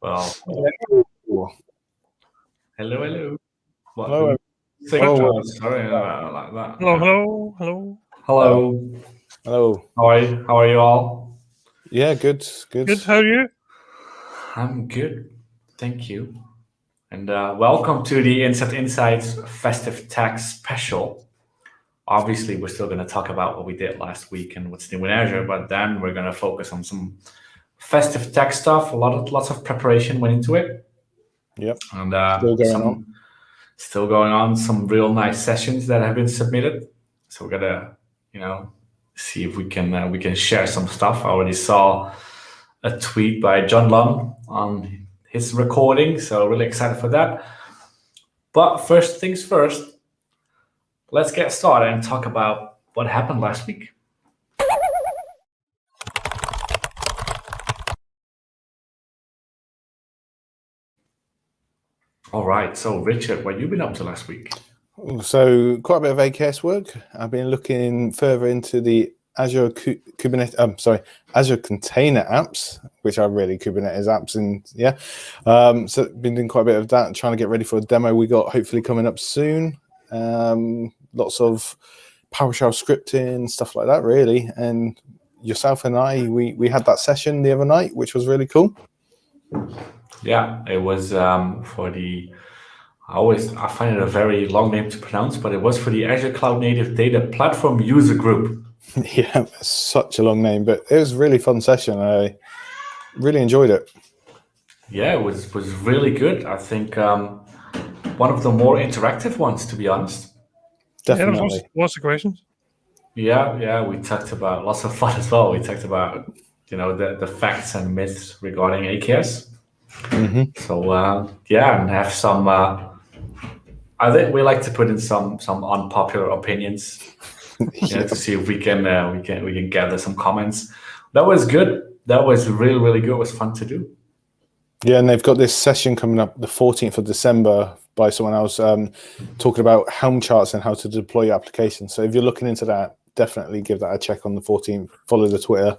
Well, Hello. hello. What? Hello. Say Hello. sorry, like that. Hello. Hello. Hello. How are you? How are you all? Yeah, good. Good, how are you? I'm good, thank you. And welcome to the Intercept Insights Festive Tech Special. Obviously, we're still going to talk about what we did last week and what's new in Azure, but then we're going to focus on some festive tech stuff. Lots of preparation went into it, Yep. and Still going on. still going on. Some real nice sessions that have been submitted. So we're gonna, see if we can share some stuff. I already saw a tweet by John Lund on his recording, so really excited for that. But first things first, let's get started and talk about what happened last week. All right, so Richard, what have you been up to last week? So quite a bit of AKS work. I've been looking further into the Azure Kubernetes. Azure Container Apps, which are really Kubernetes apps, and so been doing quite a bit of that, trying to get ready for a demo we got hopefully coming up soon. Lots of PowerShell scripting, stuff like that, really. And yourself and I, we had that session the other night, which was really cool. Yeah, it was for the. I find it a very long name to pronounce, but it was for the Azure Cloud Native Data Platform User Group. Yeah, such a long name, but it was a really fun session. I really enjoyed it. Yeah, it was really good. I think one of the more interactive ones, to be honest. Definitely. Yeah, there was lots of questions. Yeah, we talked about lots of fun as well. We talked about the facts and myths regarding AKS. Mm-hmm. So and have some. I think we like to put in some unpopular opinions, to see if we can gather some comments. That was good. That was really good. It was fun to do. Yeah, and they've got this session coming up the 14th of December by someone else talking about Helm charts and how to deploy your application. So if you're looking into that, definitely give that a check on the 14th. Follow the Twitter,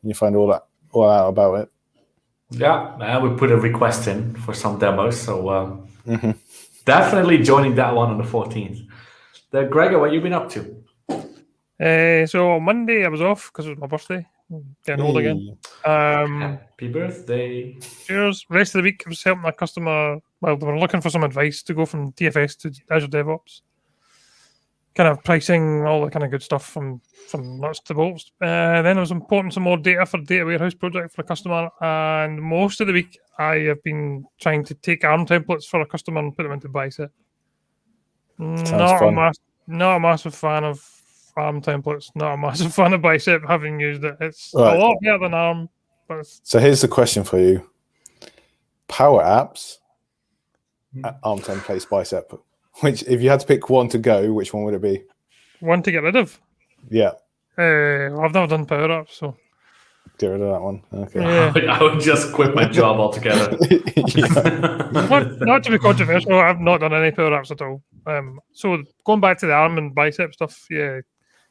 and you find all out about it. Yeah, we put a request in for some demos, so definitely joining that one on the 14th. Gregor, what have you been up to? So on Monday I was off because it was my birthday. Getting old again. Happy birthday. Cheers. Rest of the week I was helping a customer. Well, they were looking for some advice to go from TFS to Azure DevOps. Kind of pricing, all the kind of good stuff from nuts to bolts. Then I was importing some more data for a data warehouse project for a customer. And most of the week I have been trying to take ARM templates for a customer and put them into Bicep. Not a massive fan of ARM templates. Not a massive fan of Bicep, having used it. It's right. A lot better than ARM. But so here's the question for you. Power Apps, ARM templates, Bicep. Which, if you had to pick one to go, which one would it be? One to get rid of? Yeah. I've never done Power Apps, so... Get rid of that one. Okay. Yeah. I would just quit my job altogether. Not to be controversial, I've not done any Power Apps at all. So going back to the ARM and Bicep stuff, yeah,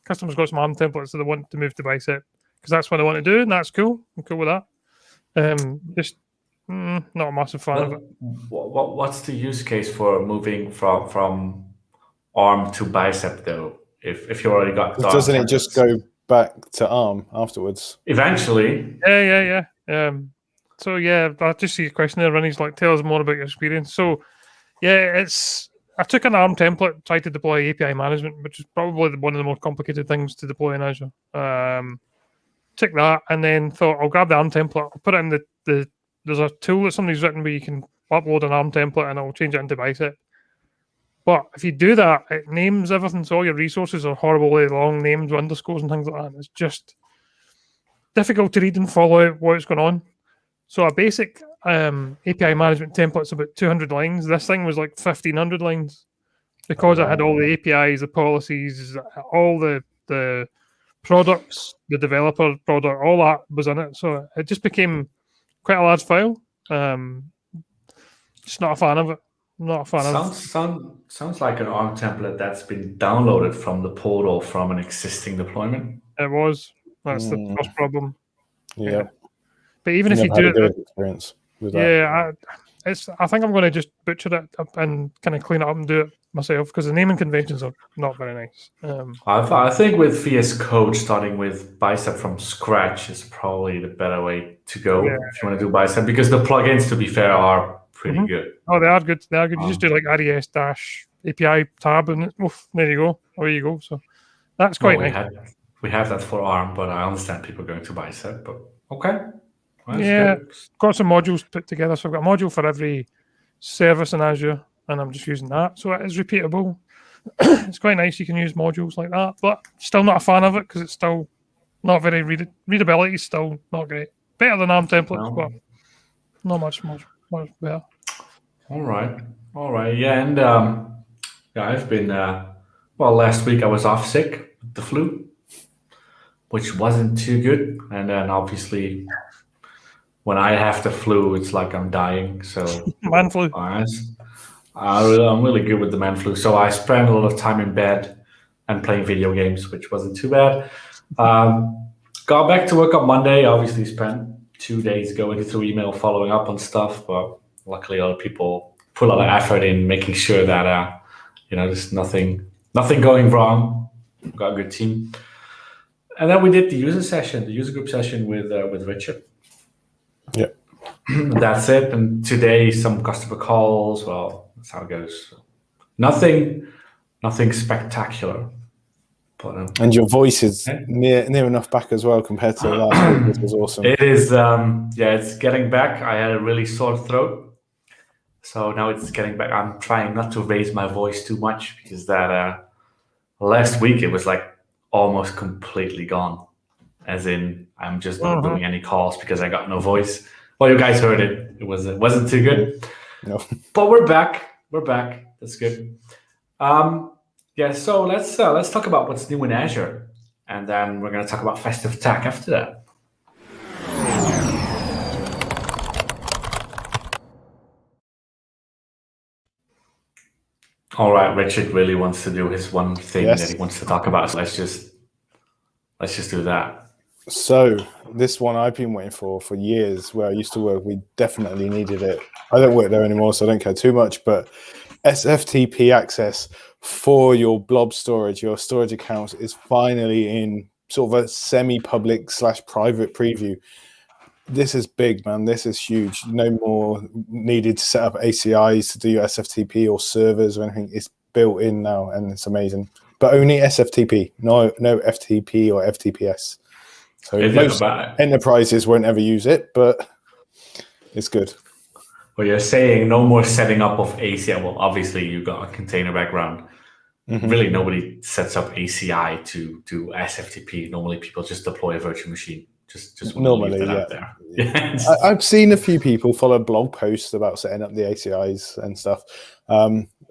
customers got some ARM templates that they want to move to Bicep because that's what they want to do, and that's cool. I'm cool with that. Just not a massive fan of it. What's the use case for moving from ARM to Bicep though? If you already got doesn't it just go back to ARM afterwards? Eventually. Yeah. So yeah, I just see a question there, Ronnie's like, tell us more about your experience. So yeah, I took an ARM template, tried to deploy API management, which is probably one of the more complicated things to deploy in Azure. Took that and then thought I'll grab the ARM template, I'll put it in there's a tool that somebody's written where you can upload an ARM template and I'll change it into Bicep. But if you do that, it names everything, so all your resources are horribly long names with underscores and things like that. And it's just difficult to read and follow out what's going on. So a basic API management template's about 200 lines. This thing was like 1,500 lines because it had all the APIs, the policies, all the products, the developer product, all that was in it. So it just became quite a large file. Just not a fan of it. Not a fan of it. Sounds like an ARM template that's been downloaded from the portal from an existing deployment. It was. That's the first problem. Yeah. But even if you do it, with that? I think I'm going to just butcher it up and kind of clean it up and do it myself because the naming conventions are not very nice. I think with VS Code, starting with Bicep from scratch is probably the better way to go if you want to do Bicep, because the plugins, to be fair, are pretty good. Oh, they are good. They are good. You just do like RES dash API tab, and there you go. Away you go. So that's quite nice. We have that for ARM, but I understand people going to Bicep. But okay, that's good. Got some modules put together. So I've got a module for every service in Azure, and I'm just using that. So it is repeatable. It's quite nice. You can use modules like that, but still not a fan of it because it's still not very readability. Is still not great. Better than ARM templates, but not much better. All right. Yeah, and I've been last week I was off sick with the flu, which wasn't too good, and then obviously when I have the flu, it's like I'm dying. So man flu. I'm really good with the man flu. So I spent a lot of time in bed and playing video games, which wasn't too bad. Got back to work on Monday. Obviously spent 2 days going through email, following up on stuff, but luckily a lot of people put a lot of effort in making sure that there's nothing going wrong. We've got a good team. And then we did the user group session with Richard. Yeah. That's it. And today some customer calls. Well, that's how it goes. Nothing spectacular. But, and your voice is near enough back as well compared to last week, which was awesome. It is. It's getting back. I had a really sore throat, so now it's getting back. I'm trying not to raise my voice too much because that last week it was like almost completely gone. As in, I'm just not doing any calls because I got no voice. Well, you guys heard it. It wasn't too good. No. But we're back. That's good. So let's talk about what's new in Azure, and then we're going to talk about Festive Tech after that. All right, Richard really wants to do his one thing that he wants to talk about. So let's just do that. So this one I've been waiting for years. Where I used to work, we definitely needed it. I don't work there anymore, so I don't care too much. But SFTP access for your blob storage, your storage accounts, is finally in sort of a semi-public / private preview. This is big, man. This is huge. No more needed to set up ACIs to do your SFTP or servers or anything. It's built in now, and it's amazing. But only SFTP, no FTP or FTPS. So most enterprises won't ever use it, but it's good. Well, you're saying no more setting up of ACI. Well, obviously you got a container background. Mm-hmm. Really, nobody sets up ACI to do SFTP. Normally, people just deploy a virtual machine. Just normally, out there. Yeah. I've seen a few people follow blog posts about setting up the ACIs and stuff.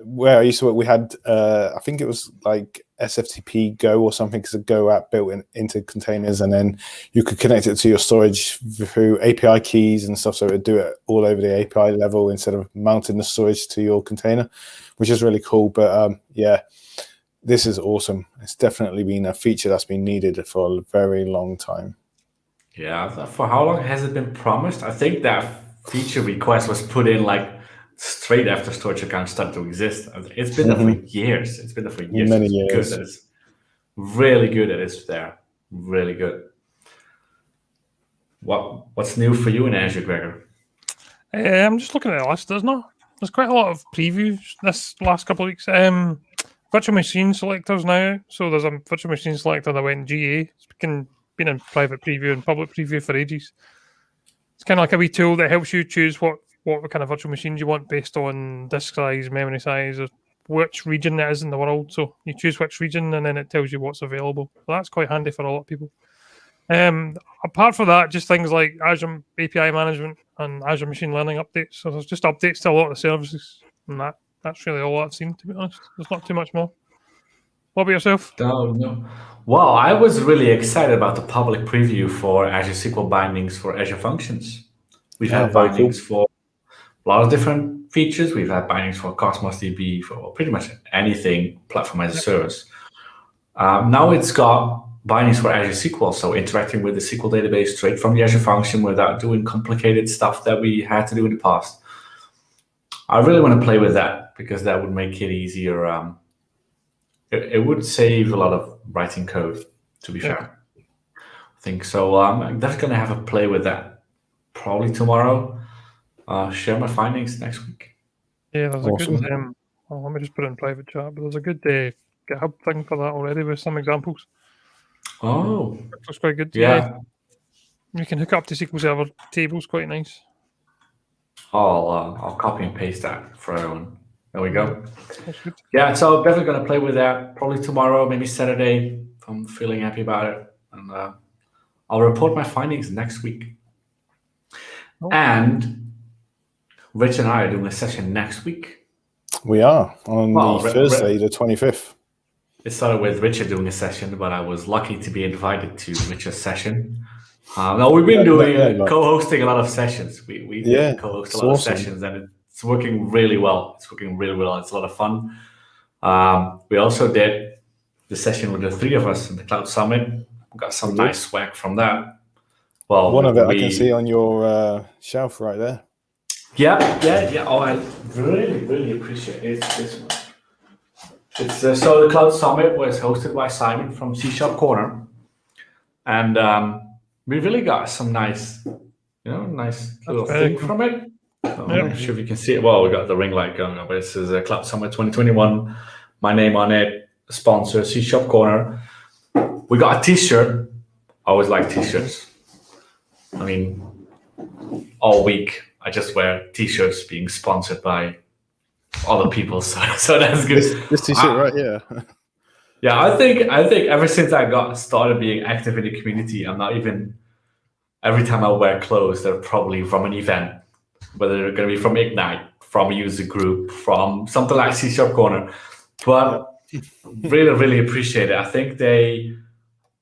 Where I used to work, we had I think it was like SFTP Go or something, because a Go app built into containers, and then you could connect it to your storage through API keys and stuff, so it would do it all over the API level instead of mounting the storage to your container, which is really cool. But this is awesome. It's definitely been a feature that's been needed for a very long time. Yeah, for how long has it been promised? I think that feature request was put in like straight after storage accounts started to exist. It's been there for years. Many years. Good that it's really good that it's there. Really good. What's new for you in Azure, Gregor? I'm just looking at the list. There's quite a lot of previews this last couple of weeks. Virtual machine selectors now. So there's a virtual machine selector that went GA. It's been in private preview and public preview for ages. It's kind of like a wee tool that helps you choose what kind of virtual machines you want based on disk size, memory size, or which region it is in the world. So you choose which region, and then it tells you what's available. So that's quite handy for a lot of people. Apart from that, just things like Azure API management and Azure machine learning updates. So there's just updates to a lot of the services, and that's really all I've seen, to be honest. There's not too much more. What about yourself? No. Well, I was really excited about the public preview for Azure SQL bindings for Azure Functions. We've had bindings for a lot of different features. We've had bindings for Cosmos DB, for pretty much anything platform as a service. Now it's got bindings for Azure SQL, so interacting with the SQL database straight from the Azure function without doing complicated stuff that we had to do in the past. I really want to play with that because that would make it easier. It would save a lot of writing code, to be fair. I think so. I'm definitely going to have a play with that probably tomorrow. Share my findings next week. Yeah, there's Awesome. a good. Let me just put it in private chat. But there's a good GitHub thing for that already with some examples. Oh, Which looks quite good. yeah. You can hook up to SQL Server tables, quite nice. I'll copy and paste that for everyone. There we go. That's good. Yeah, so definitely going to play with that probably tomorrow, maybe Saturday, if I'm feeling happy about it. And I'll report my findings next week. Oh. And Rich and I are doing a session next week. We are on the Thursday, the 25th. It started with Richard doing a session, but I was lucky to be invited to Richard's session. No, we've been co-hosting a lot of sessions. We co-host a lot of sessions, and it's working really well. It's a lot of fun. We also did the session with the three of us in the Cloud Summit. We got some nice swag from that. Well, one of it I can see on your shelf right there. Yeah. Oh, I really appreciate it. This one. It's so the Cloud Summit was hosted by Simon from C# Corner, and we really got some nice little thing from it. I'm not sure if you can see it. Well, we got the ring light going on, but it says Cloud Summit 2021. My name on it, sponsor C# Corner. We got a T-shirt. I always like T-shirts. I mean, all week I just wear T-shirts being sponsored by other people, so that's good. This T-shirt right here. Yeah, I think ever since I got started being active in the community, I'm not even. Every time I wear clothes, they're probably from an event, whether they're going to be from Ignite, from a user group, from something like C# Corner. But really appreciate it. I think they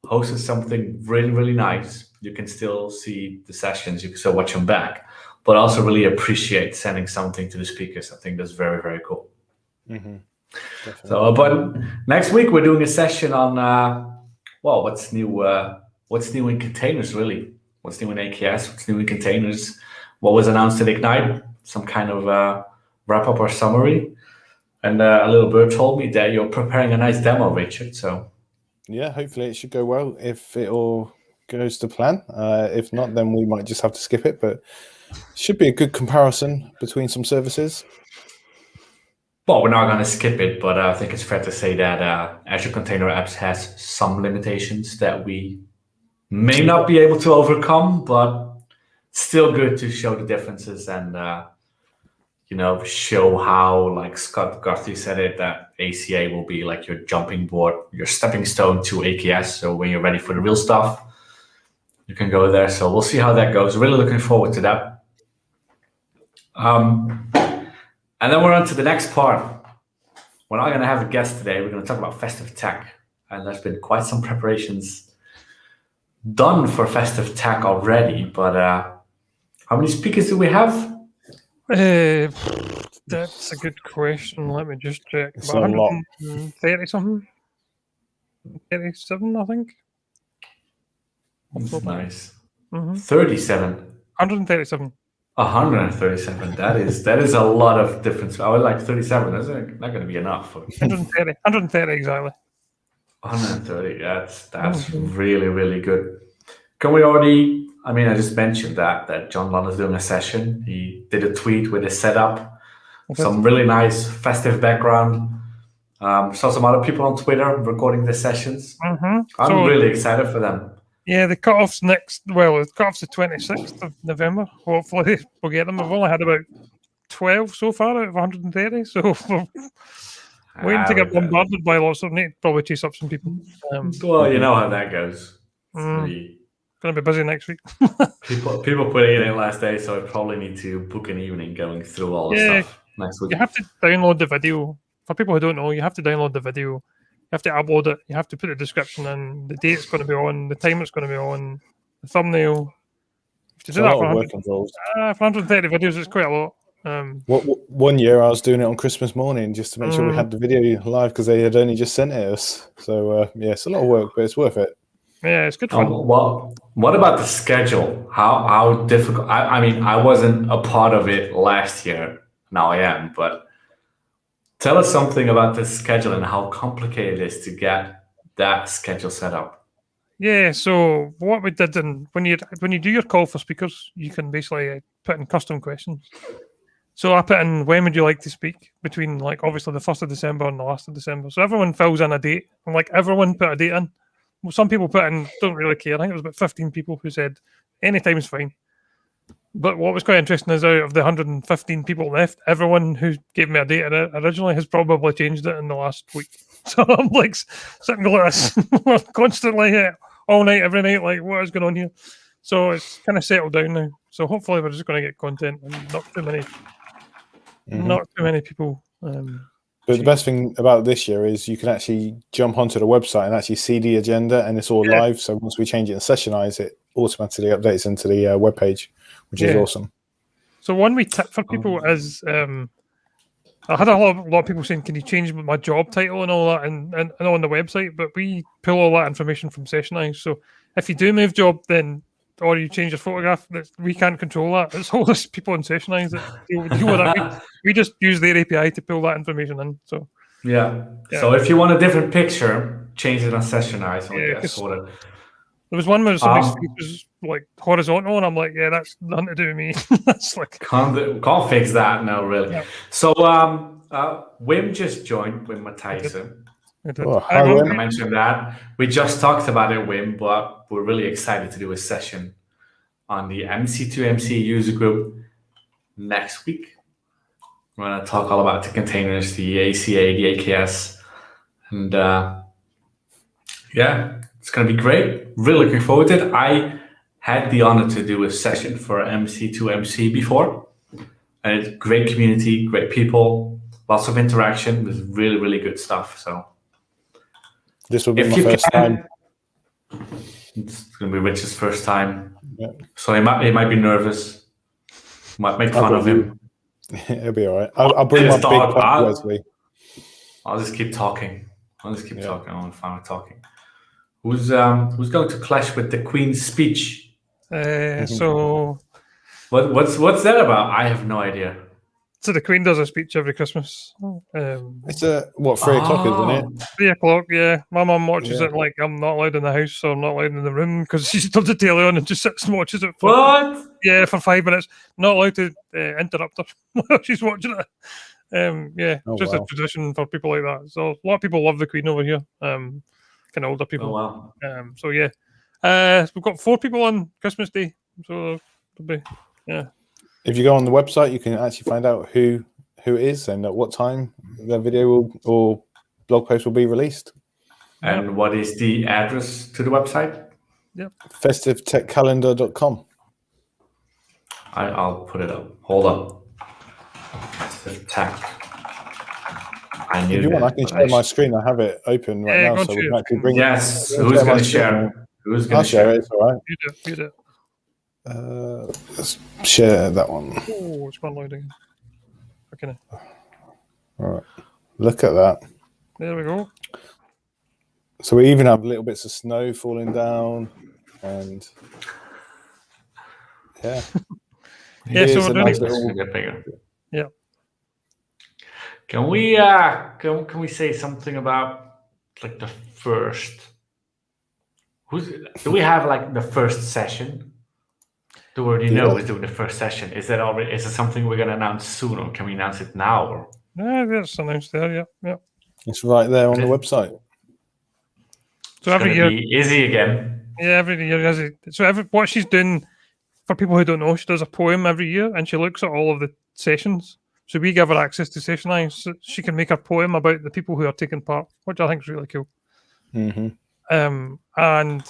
hosted something really nice. You can still see the sessions, you can still watch them back, but also really appreciate sending something to the speakers. I think that's very cool. Mm-hmm. So, but next week we're doing a session on what's new in containers, really. What's new in AKS? What's new in containers? What was announced at Ignite? Some kind of wrap up or summary. And a little bird told me that you're preparing a nice demo, Richard. So yeah, hopefully it should go well if it all goes to plan. If not, then we might just have to skip it. But should be a good comparison between some services. Well, we're not going to skip it, but I think it's fair to say that Azure Container Apps has some limitations that we may not be able to overcome, but still good to show the differences and show how, like Scott Guthrie said it, that ACA will be like your jumping board, your stepping stone to AKS. So when you're ready for the real stuff, you can go there. So we'll see how that goes. Really looking forward to that. And then we're on to the next part. We're not going to have a guest today. We're going to talk about Festive Tech. And there's been quite some preparations done for Festive Tech already. But how many speakers do we have? That's a good question. Let me just check. It's a lot. 30-something? 37, I think. That's nice. Mm-hmm. 37. 137. 137. That is a lot of difference. I would like 37. That's not going to be enough. 130 exactly. 130. That's really good. Can we already? I mean, I just mentioned that John Lund is doing a session. He did a tweet with his setup, some really nice festive background. Saw some other people on Twitter recording the sessions. Mm-hmm. I'm really excited for them. Yeah, the cut-off's the cut-off's the 26th of November. Hopefully we'll get them. We've only had about 12 so far out of 130, so we're waiting to get bombarded by lots of need. Probably chase up some people. Well, you know how that goes. Going to be busy next week. people putting it in last day, so I probably need to book an evening going through all the stuff next week. You have to download the video. For people who don't know, you have to download the video. You have to upload it. You have to put the description in, the date it's going to be on, the time it's going to be on, the thumbnail. To do that for 130 videos, it's quite a lot. One year I was doing it on Christmas morning just to make sure we had the video live because they had only just sent it us. So it's a lot of work, but it's worth it. Yeah, it's good fun. Well, what about the schedule? How difficult? I mean, I wasn't a part of it last year. Now I am, but tell us something about the schedule and how complicated it is to get that schedule set up. Yeah, so what we did, and when you do your call for speakers, you can basically put in custom questions. So I put in, when would you like to speak, between like obviously the 1st of December and the last of December. So everyone fills in a date, and like everyone put a date in. Well, some people put in, don't really care. I think it was about 15 people who said any time is fine. But what was quite interesting is, out of the 115 people left, everyone who gave me a date originally has probably changed it in the last week. So I'm like sitting like this constantly, all night, every night, like what is going on here? So it's kind of settled down now. So hopefully we're just going to get content and not too many people. But the best thing about this year is you can actually jump onto the website and actually see the agenda, and it's all live. So once we change it and sessionize it, automatically updates into the webpage, which is awesome. So one wee tip for people is, I had a lot of people saying, can you change my job title and all that and on the website? But we pull all that information from Sessionize. So if you do move job, then or you change your photograph, we can't control that. It's all this people in Sessionize that deal with that. We just use their API to pull that information in. So yeah. So if you want a different picture, change it on Sessionize and get sorted. There was one where somebody's face was like horizontal, and I'm like, yeah, that's nothing to do with me. That's like can't fix that, no, really. Yeah. So Wim just joined, Wim Matthijssen. I mentioned that. We just talked about it, Wim, but we're really excited to do a session on the MC2MC user group next week. We're going to talk all about the containers, the ACA, the AKS, and it's going to be great. Really looking forward to it. I had the honor to do a session for MC2MC before, and it's great community, great people, lots of interaction. There's really, really good stuff. So this will be my first time. It's going to be Rich's first time. Yeah. So he might be nervous. Might make fun of him. It'll be all right. I'll bring my big puppy Wesley. I'll just keep talking. I'll find talking. Who's going to clash with the Queen's speech? So what's that about? I have no idea. So the Queen does a speech every Christmas. It's 3 o'clock, isn't it? 3 o'clock, yeah. My mum watches it like I'm not allowed in the house, so I'm not allowed in the room because she turns the telly on and just sits and watches it. For 5 minutes. Not allowed to interrupt her while she's watching it. A tradition for people like that. So a lot of people love the Queen over here. Kind of older people. Oh, wow. We've got 4 people on Christmas Day, so it'll be If you go on the website, you can actually find out who it is and at what time the video or blog post will be released. And what is the address to the website? Yep. FestiveTechCalendar.com. I'll put it up. Hold on. Festive Tech. If you want, I can share my screen. I have it open right now, so we can actually bring. Yes. Who's going to share? I'll share it. It's all right. You do. Let's share that one. Oh, it's gone loading. Okay. All right. Look at that. There we go. So we even have little bits of snow falling down, and so we're bigger. Yeah. Can we say something about like the first? Do we have like the first session? Do we already know who's doing the first session? Is it something we're going to announce soon, or can we announce it now? Or it's announced there. Yeah. It's right there on the website. So every year, Izzy again. Yeah, every year Izzy. So what she's doing, for people who don't know, she does a poem every year, and she looks at all of the sessions. So we give her access to Sessionize, so she can make a poem about the people who are taking part, which I think is really cool. Mm-hmm. And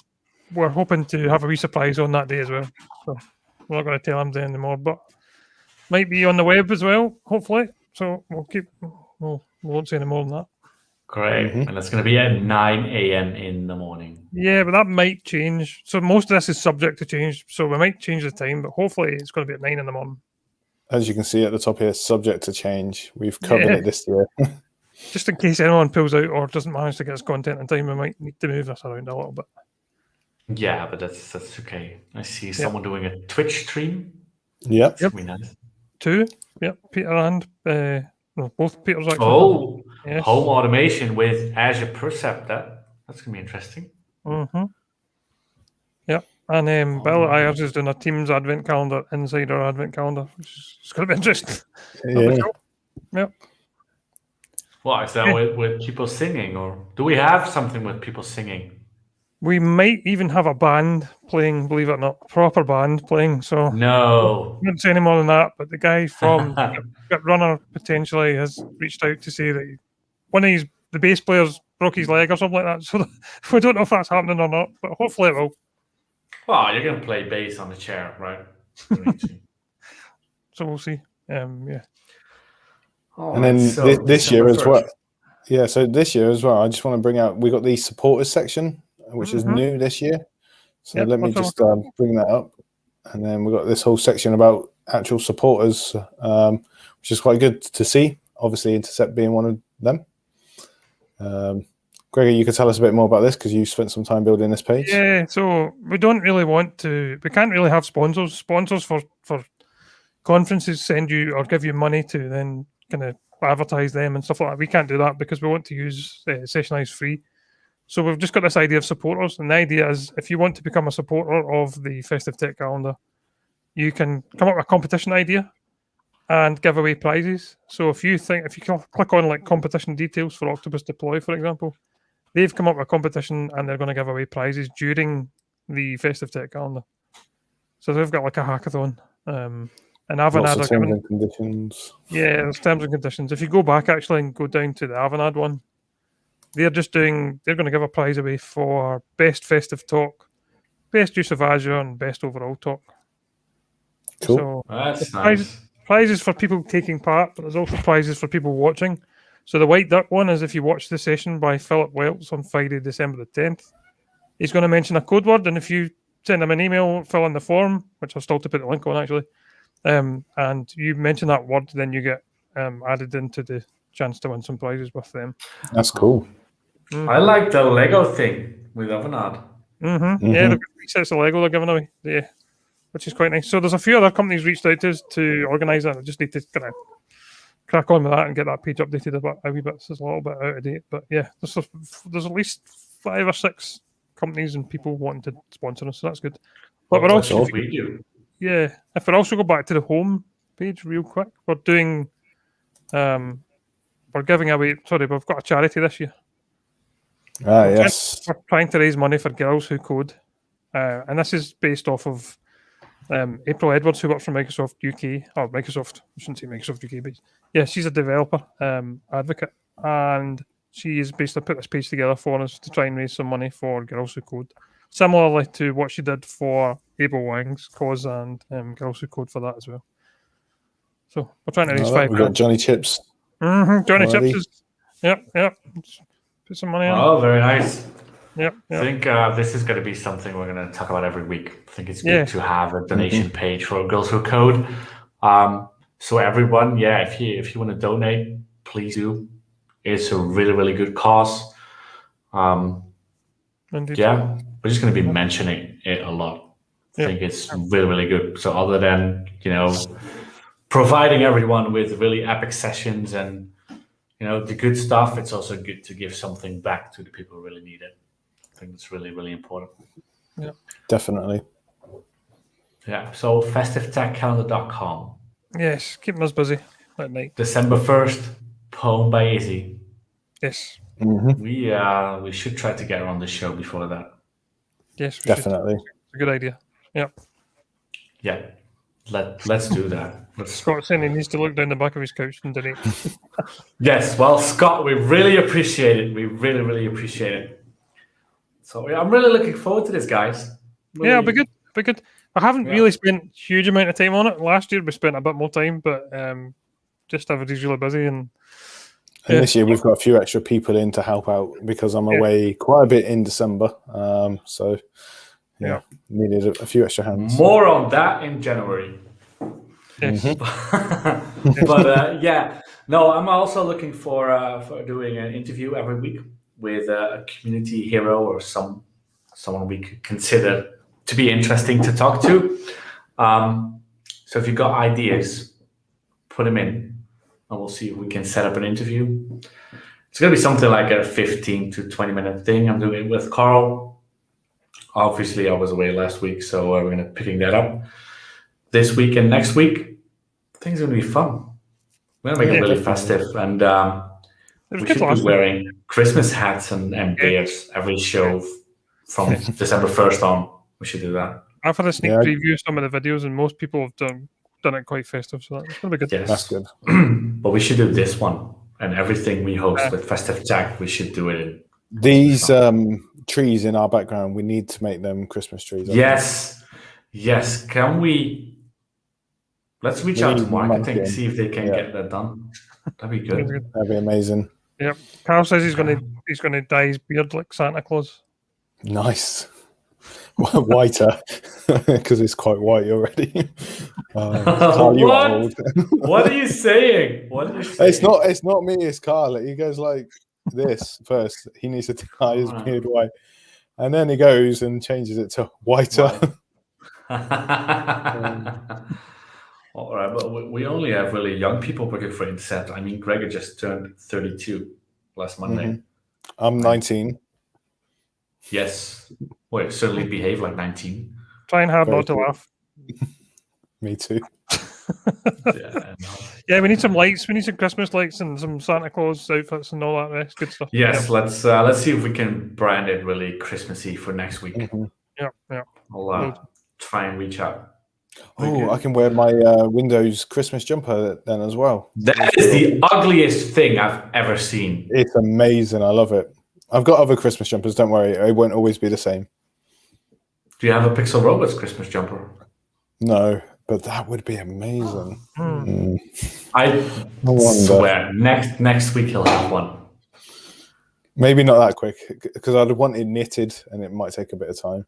we're hoping to have a wee surprise on that day as well. So we're not going to tell them anymore, but might be on the web as well, hopefully. So we won't say any more than that. Great. And it's going to be at 9 a.m. in the morning. Yeah, but that might change. So most of this is subject to change. So we might change the time, but hopefully it's going to be at 9 in the morning. As you can see at the top here, subject to change. We've covered it this year. Just in case anyone pulls out or doesn't manage to get us content in time, we might need to move this around a little bit. Yeah, but that's okay. I see someone doing a Twitch stream. Yep. That's gonna be nice. 2. Yep, Peter and no, both Peters actually. Oh, Yes. home automation with Azure Percept. That's gonna be interesting. Mm-hmm. Yep. And Bill Ayers is doing a Teams Advent Calendar inside our Advent Calendar, which is going to be interesting. Yeah. Yep. What is that with people singing, or do we have something with people singing? We might even have a band playing, believe it or not, a proper band playing. So No. I wouldn't say any more than that. But the guy from Get Runner potentially has reached out to say that one of the bass players broke his leg or something like that. So we don't know if that's happening or not, but hopefully it will. Well, you're gonna play bass on the chair, right? So we'll see. Yeah. And then this year as well. Yeah, so this year as well, I just want to bring out, we got the supporters section, which is new this year. So let me just bring that up. And then we've got this whole section about actual supporters, which is quite good to see. Obviously, Intercept being one of them. Gregor, you could tell us a bit more about this because you spent some time building this page. Yeah, so we don't really want to, we can't really have sponsors. Sponsors for conferences send you or give you money to then kind of advertise them and stuff like that. We can't do that because we want to use Sessionize free. So we've just got this idea of supporters, and the idea is if you want to become a supporter of the Festive Tech Calendar, you can come up with a competition idea and give away prizes. So if you click on like competition details for Octopus Deploy, for example, they've come up with a competition and they're going to give away prizes during the Festive Tech Calendar. So they've got like a hackathon. And Avanade are terms and conditions. Yeah, there's terms and conditions. If you go back actually and go down to the Avanade one, they're going to give a prize away for best festive talk, best use of Azure, and best overall talk. Cool. So that's nice. Prizes for people taking part, but there's also prizes for people watching. So the White Duck one is if you watch the session by Philip Welts on Friday, December the 10th, he's going to mention a code word, and if you send him an email, fill in the form, which I'll still to put the link on actually, and you mention that word, then you get added into the chance to win some prizes with them. That's cool. I like the Lego thing with Avanade. Yeah, the sets of Lego they're giving away. Yeah, which is quite nice. So there's a few other companies reached out to us to organise that. I just need to kind of crack on with that and get that page updated a wee bit. So it's a little bit out of date, but yeah, there's at least 5 or 6 companies and people wanting to sponsor us, so that's good. But we're also if we also go back to the home page real quick, we're doing we're giving away. Sorry, we've got a charity this year. Yes. We're trying to raise money for Girls Who Code, and this is based off of April Edwards, who works for Microsoft UK, or Microsoft. I shouldn't say Microsoft UK, but yeah, she's a developer advocate, and she has basically put this page together for us to try and raise some money for Girls Who Code, similarly to what she did for Abel Wang's cause and Girls Who Code for that as well. So we're trying to raise 5 We've got Johnny Chips. Johnny Chips is yep. Put some money on. Oh, very nice. Yep. I think this is going to be something we're going to talk about every week. I think it's good to have a donation page for Girls Who Code. So everyone, if you want to donate, please do. It's a really, really good cause. We're just going to be mentioning it a lot. I think it's really, really good. So other than, providing everyone with really epic sessions and, the good stuff, it's also good to give something back to the people who really need it. I think it's really, really important. Yeah, definitely. Yeah, so festivetechcalendar.com. Yes, keeping us busy at night. December 1st, poem by Izzy. Yes. We should try to get her on the show before that. Yes, we definitely. Should. It's a good idea. Yeah. Let's do that. Scott saying he needs to look down the back of his couch and donate. Yes, well, Scott, we really appreciate it. We really, really appreciate it. So I'm really looking forward to this, guys. Really. Yeah, it'll be good. I haven't really spent a huge amount of time on it. Last year we spent a bit more time, but just everybody's really busy. And this year we've got a few extra people in to help out because I'm away quite a bit in December. So needed a few extra hands. More on that in January. Yes. But no, I'm also looking for doing an interview every week with a community hero or someone we could consider to be interesting to talk to. So if you've got ideas, put them in, and we'll see if we can set up an interview. It's going to be something like a 15 to 20-minute thing. I'm doing it with Carl. Obviously, I was away last week, so we're going to picking that up this week and next week. Things are going to be fun. We're going to make it really festive, and we should be wearing Christmas hats and beards every show from December 1st on. We should do that. I've had a sneak preview of some of the videos, and most people have done it quite festive, so that's going to be good. Yes. That's good. But we should do this one, and everything we host with Festive Tech, we should do it in. These trees in our background, we need to make them Christmas trees. Yes. Can we? Let's reach out to marketing, see if they can get that done. That'd be good. That'd be amazing. Yep. Carl says he's gonna dye his beard like Santa Claus. Nice. Whiter, because it's quite white already. Carl, you are old. What are you saying? It's not me. It's Carl. He goes like this first. He needs to dye his beard white, and then he goes and changes it to whiter. All right, but we only have really young people working for Intercept. I mean, Gregor just turned 32 last Monday. Mm-hmm. I'm 19. Yes. Well, certainly behave like 19. Trying hard not to laugh. Me too. Yeah, we need some lights. We need some Christmas lights and some Santa Claus outfits and all that rest. Good stuff. Yes, let's see if we can brand it really Christmassy for next week. Mm-hmm. Yeah. I'll try and reach out. Oh, I can wear my Windows Christmas jumper then as well. That is the ugliest thing I've ever seen. It's amazing. I love it. I've got other Christmas jumpers. Don't worry. It won't always be the same. Do you have a Pixel Robots Christmas jumper? No, but that would be amazing. I swear, next week he'll have one. Maybe not that quick, because I'd want it knitted, and it might take a bit of time.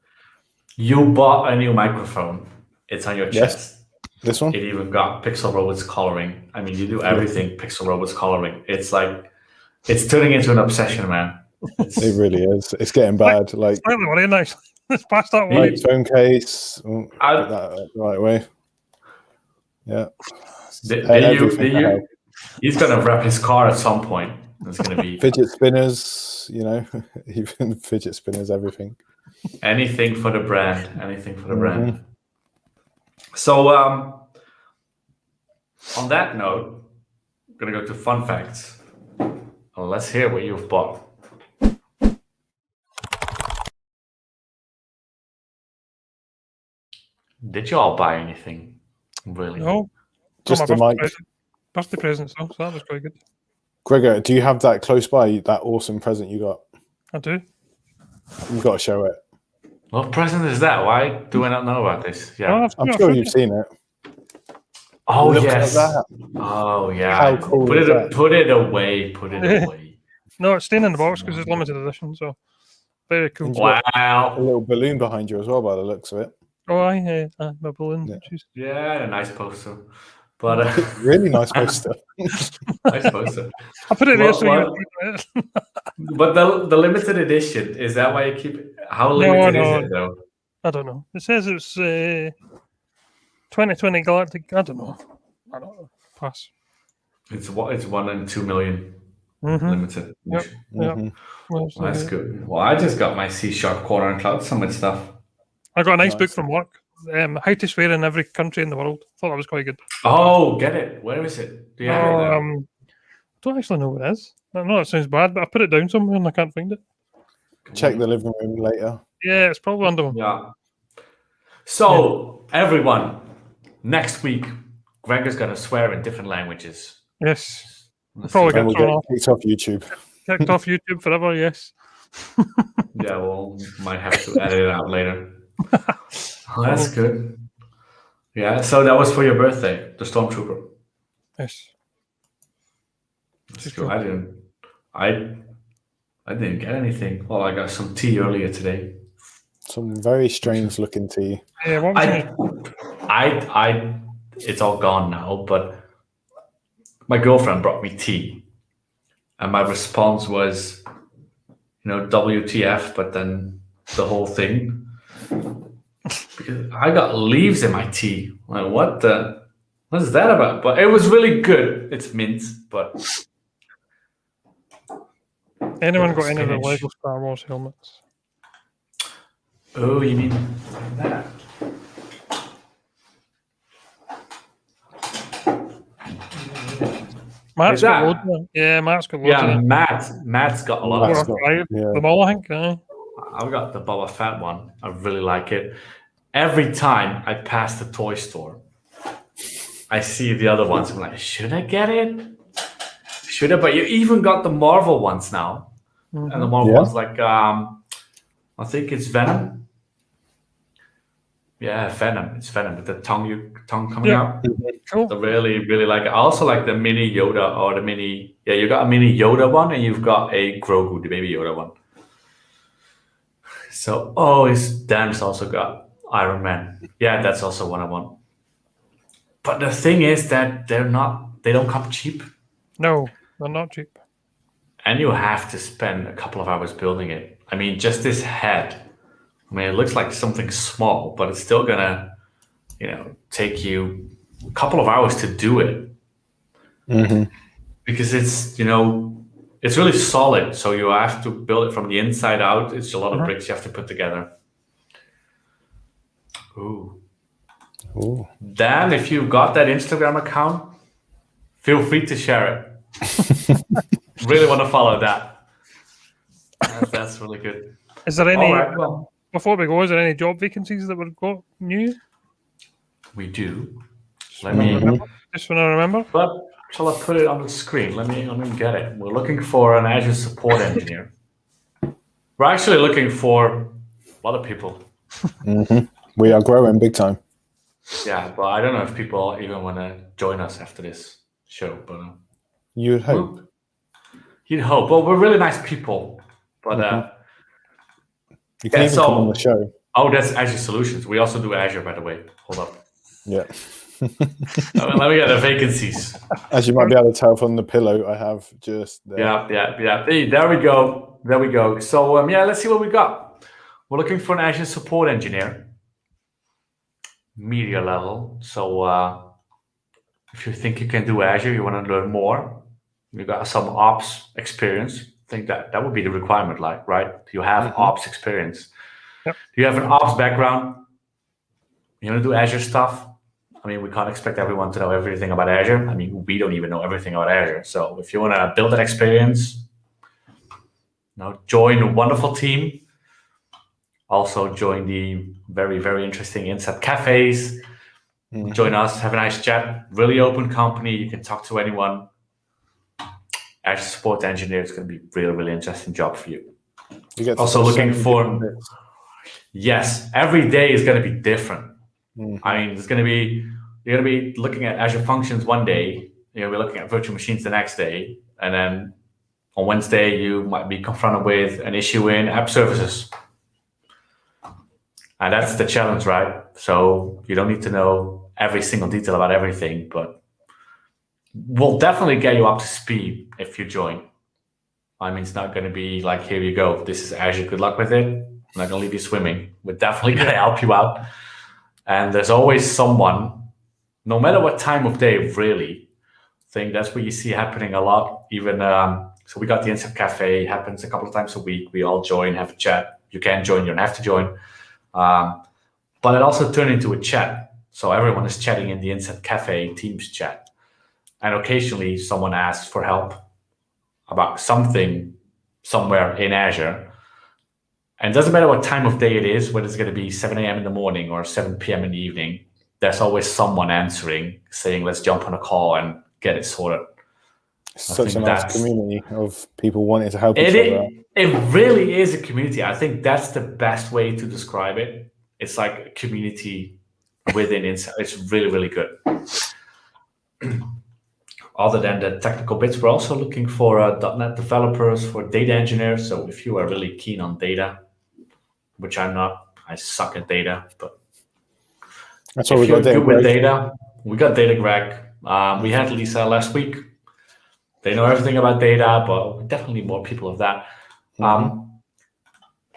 You bought a new microphone. It's on your chest. Yes. This one? It even got Pixel Robots coloring. I mean, you do everything Pixel Robots coloring. It's like, it's turning into an obsession, man. It really is. It's getting bad. Like, slightly worrying now. It's past that way. Phone case. Put that the right way. Yeah. He's going to wrap his car at some point. It's going to be fidget spinners, even fidget spinners, everything. Anything for the brand. Brand. So, on that note, I'm going to go to fun facts. Well, let's hear what you've bought. Did you all buy anything? Really? No. Just the mic. Birthday presents, so that was quite good. Gregor, do you have that close by, that awesome present you got? I do. You've got to show it. What present is that? Why do I not know about this? Yeah, I'm sure you've seen it. Oh, Look yes. at that. Oh, yeah. How cool Put is it that? Put it away. No, it's staying in the box because it's limited edition, so very cool. Wow. A little balloon behind you as well, by the looks of it. Oh, my balloon. Yeah, a nice poster. But really nice poster. Nice poster. I put it there But the limited edition, is that why you keep it? How limited is it though? I don't know. It says it's 2020 Galactic. I don't know. Pass. It's 1 in 2 million limited. Yep. Well, that's good. Well, I just got my C# Corner and Cloud Summit stuff. I got a nice book from work. How to Swear in Every Country in the World. Thought that was quite good. Oh, get it. Where is it? Do you have it there? I don't actually know what it is. I know that sounds bad, but I put it down somewhere and I can't find it. Check the living room later. Yeah, it's probably under one. Yeah. So, everyone, next week, Gregor's going to swear in different languages. Yes. Probably get thrown off. Kicked off YouTube. Kicked off YouTube forever, yes. Yeah, well, might have to edit it out later. Oh, that's good. Yeah, so that was for your birthday, the Stormtrooper. Yes. That's cool. I didn't get anything. Well, I got some tea earlier today. Some very strange looking tea. Yeah, what was it's all gone now, but my girlfriend brought me tea. And my response was, WTF, but then the whole thing because I got leaves in my tea. Like, what is that about? But it was really good. It's mint, but Anyone got any of the spinach. Lego Star Wars helmets? Oh, you mean that? Matt's Is got that- loads of them. Yeah, Matt's got loads of Yeah, them. Matt's got a lot Matt's of Four them. or five. yeah. Them all, I think. I've got the Boba Fett one. I really like it. Every time I pass the toy store, I see the other ones. I'm like, should I get it? Should I? But you even got the Marvel ones now. And the Marvel Yeah. ones like I think it's Venom. Yeah, Venom. It's Venom with the tongue coming Yeah. out. Cool. I really, really like it. I also like the mini Yoda or the mini. Yeah, you got a mini Yoda one and you've got a Grogu, the baby Yoda one. So, Dan's also got Iron Man. Yeah, that's also one I want. But the thing is that they don't come cheap. No, they're not cheap. And you have to spend a couple of hours building it. I mean, just this head. I mean, it looks like something small, but it's still gonna, take you a couple of hours to do it. Because it's really solid. So you have to build it from the inside out. It's a lot of bricks you have to put together. Ooh. Dan, if you've got that Instagram account, feel free to share it. Really want to follow that. That's really good. Is there any? All right, well, Before we go, is there any job vacancies that we've got new? we do. Just when I remember. But shall I put it on the screen? Let me get it. We're looking for an Azure support engineer. We're actually looking for a lot of people. We are growing big time. Yeah, but I don't know if people even want to join us after this show. But You would hope. you'd hope. Well, we're really nice people. But You can even come on the show. that's Azure Solutions. We also do Azure, by the way. Hold up. Yeah. Let me get the vacancies. As you might be able to tell from the pillow I have just there. Yeah. Hey, there we go. So let's see what we got. We're looking for an Azure support engineer, media level. So if you think you can do Azure, you want to learn more, you got some ops experience. I think that would be the requirement, right? You have ops experience. Yep. Do you have an ops background? You want to do Azure stuff? I mean, we can't expect everyone to know everything about Azure. I mean, we don't even know everything about Azure. So if you want to build that experience, join a wonderful team. Also join the very, very interesting Intercept cafes. Join us, have a nice chat. Really open company. You can talk to anyone. Azure support engineer is going to be a really, really interesting job for you. You get Also looking for, yes, every day is going to be different. I mean, you're going to be looking at Azure Functions one day, you're going to be looking at virtual machines the next day, and then on Wednesday, you might be confronted with an issue in app services. And that's the challenge, right? So you don't need to know every single detail about everything, but we'll definitely get you up to speed if you join. I mean, it's not going to be like, here you go, this is Azure, good luck with it. I'm not going to leave you swimming. We're definitely going to help you out. And there's always someone, no matter what time of day, really. I think that's what you see happening a lot. Even so we got the Intercept Cafe, happens a couple of times a week. We all join, have a chat. You can join, you don't have to join. But it also turned into a chat. So everyone is chatting in the Intercept Cafe Teams chat. And occasionally someone asks for help about something somewhere in Azure. And it doesn't matter what time of day it is, whether it's going to be 7 a.m. in the morning or 7 p.m. in the evening, there's always someone answering, saying, let's jump on a call and get it sorted. Such a nice community of people wanting to help each other. It really is a community. I think that's the best way to describe it. It's like a community within Intercept. It's really, really good. Other than the technical bits, we're also looking for .NET developers, for data engineers. So if you are really keen on data, which I'm not, I suck at data, but that's why we got data. With data, we got Data Greg. We had Lisa last week. They know everything about data, but we definitely need more people of that.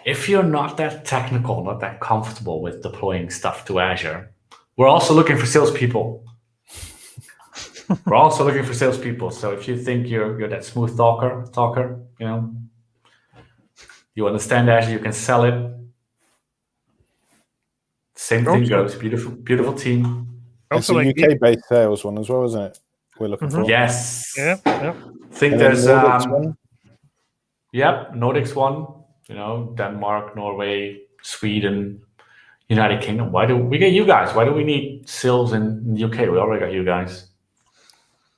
if you're not that technical, not that comfortable with deploying stuff to Azure, we're also looking for salespeople. We're also looking for salespeople. So if you think you're that smooth talker, you know, you understand Azure, you can sell it. Same thing goes. Beautiful team. It's a UK-based sales one as well, isn't it? We're looking for. Yes. Yeah. I think there's Nordics one. Yep, Nordics one. You know, Denmark, Norway, Sweden, United Kingdom. Why do we get you guys? Why do we need sales in the UK? We already got you guys.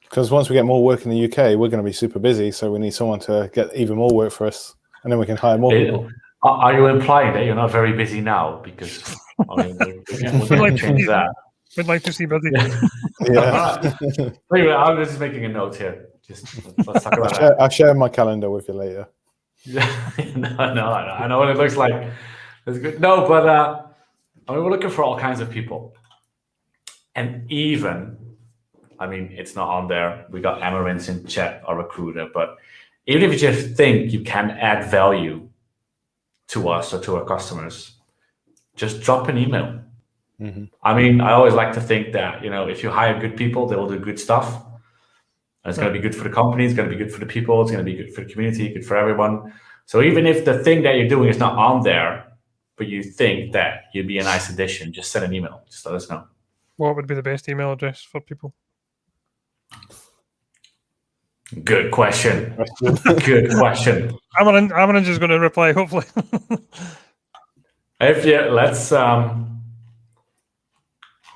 Because once we get more work in the UK, we're going to be super busy. So we need someone to get even more work for us, and then we can hire more people. Are you implying that you're not very busy now? Because I mean, we're going to change that. We'd like to see busy. Yeah. Anyway, I'm just making a note here. Let's talk about that. I'll share my calendar with you later. No, I know what it looks like. That's good. No, but I mean, we're looking for all kinds of people, and even, I mean, it's not on there. We got Amaranth in chat, our recruiter, but even if you just think you can add value to us or to our customers, just drop an email. Mm-hmm. I mean, I always like to think that, you know, if you hire good people, they will do good stuff. And it's going to be good for the company. It's going to be good for the people. It's going to be good for the community, good for everyone. So even if the thing that you're doing is not on there, but you think that you'd be a nice addition, just send an email. Just let us know. What would be the best email address for people? Good question. Good question. Amaranth is going to reply, hopefully.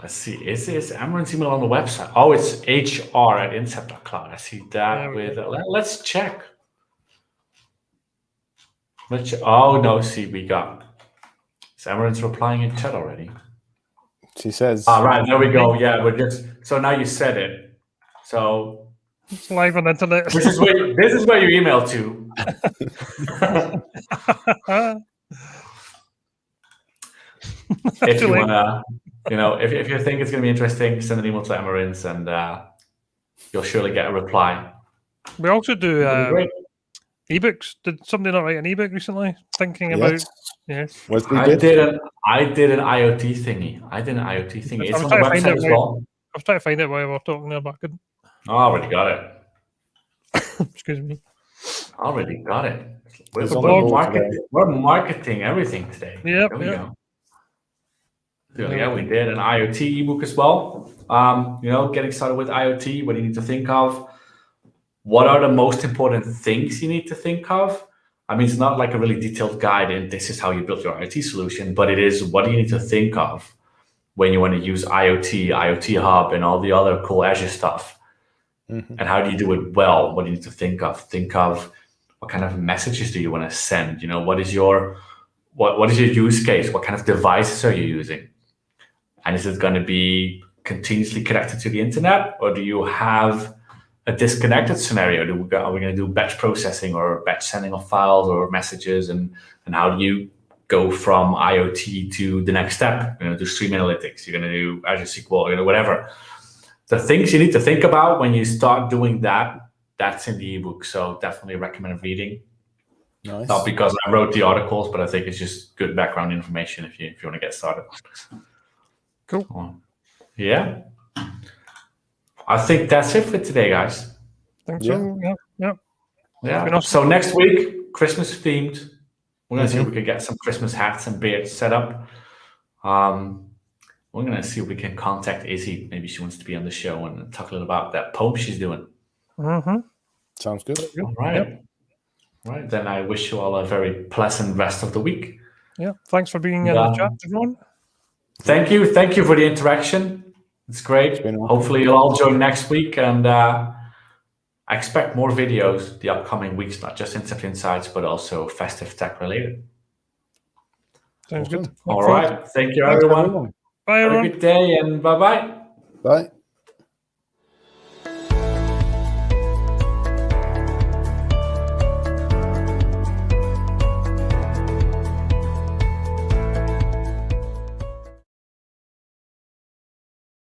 Let's see. Is Amaranth's email on the website? Oh, it's hr@intercept.cloud. I see that with. Let's check. Oh no! See, we got. Is Amaranth replying in chat already? She says. All right, there we go. Yeah, we're just. So now you said it. So. It's live on the internet. This is where you email to. If you wanna. You know, if you think it's going to be interesting, send an email to Amaranth, and you'll surely get a reply. We also do ebooks. Did somebody not write an ebook recently? Thinking about I did an IoT thingy. It's on the website as well. I was trying to find it while we were talking there, but I couldn't. I already got it. Excuse me. Already got it. We're marketing everything today. Yeah. Yeah, we did an IoT ebook as well. You know, getting started with IoT, what you need to think of. What are the most important things you need to think of? I mean, it's not like a really detailed guide and this is how you build your IoT solution, but it is what do you need to think of when you want to use IoT Hub, and all the other cool Azure stuff. Mm-hmm. And how do you do it well? What do you need to think of? Think of what kind of messages do you want to send? You know, what is your use case? What kind of devices are you using? And is it going to be continuously connected to the internet, or do you have a disconnected scenario? Are we going to do batch processing or batch sending of files or messages? And how do you go from IoT to the next step? You know, do stream analytics. You're going to do Azure SQL, you know, whatever. The things you need to think about when you start doing that, that's in the ebook. So definitely recommend reading. Nice. Not because I wrote the articles, but I think it's just good background information if you want to get started. Cool. Yeah. I think that's it for today, guys. Think so. Yeah. So next week, Christmas themed. We're going to see if we can get some Christmas hats and beards set up. We're going to see if we can contact Izzy. Maybe she wants to be on the show and talk a little about that poem she's doing. Mm-hmm. Sounds good. All right. Yep. All right. Then I wish you all a very pleasant rest of the week. Yeah. Thanks for being in the chat, everyone. Thank you. Thank you for the interaction. It's great. Hopefully you'll all join next week, and I expect more videos the upcoming weeks, not just Intercept Insights, but also Festive Tech related. Sounds good. All right. Thank you, everyone. Bye, everyone. Have a good day, and bye-bye. Bye.